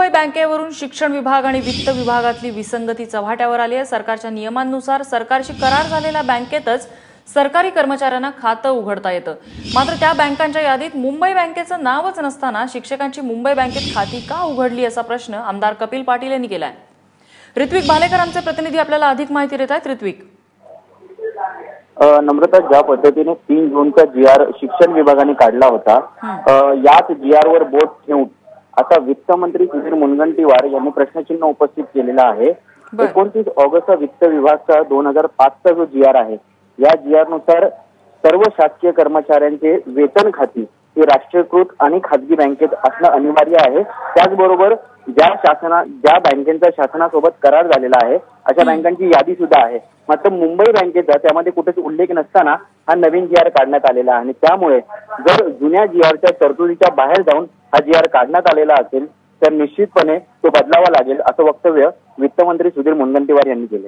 मुंबई बँकेवरून शिक्षण विभाग आणि वित्त विभागातली विसंगती चव्हाट्यावर आली आहे। सरकारच्या नियमांनुसार सरकारशी करार झालेल्या बँकेतच सरकारी कर्मचाऱ्यांना खातं उघडता येतं। मात्र त्या बँकांच्या यादीत मुंबई बँकेचं नावच नसताना शिक्षकांची मुंबई बँकेत खाती का उघडली असा प्रश्न आमदार कपिल पाटील यांनी केलाय। ऋत्विक भालेकर आमचे प्रतिनिधी आपल्याला अधिक माहिती देत आहेत। ऋत्विक, नम्रता, ज्या पद्धतीने 3 जूनचा जीआर शिक्षण विभागाने काढला होता, याच जीआर वर बोट ठेवून आता वित्त मंत्री सुधीर मुनगंटीवार यांनी प्रश्नचिन्ह उपस्थित केलेला आहे। 29 ऑगस्ट वित्त विभागाचा 2005चा जो जीआर आहे, या जीआर नुसार सर्व शासकीय कर्मचाऱ्यांचे वेतन खाती ही राष्ट्रीयकृत आणि खासगी बँकेत असणं अनिवार्य आहे। त्याचबरोबर ज्या बँकेचा शासनासोबत करार झालेला आहे अशा बँकांची यादी सुद्धा आहे। मात्र मुंबई बँकेचा त्यामध्ये कुठेच उल्लेख नसताना हा नवीन जीआर काढण्यात आलेला आहे आणि त्यामुळे जर जुन्या जीआरच्या तरतुदीच्या बाहेर जाऊन हा जीआर काढण्यात आलेला असेल तर निश्चितपणे तो बदलावा लागेल असं वक्तव्य वित्तमंत्री सुधीर मुनगंटीवार यांनी केले।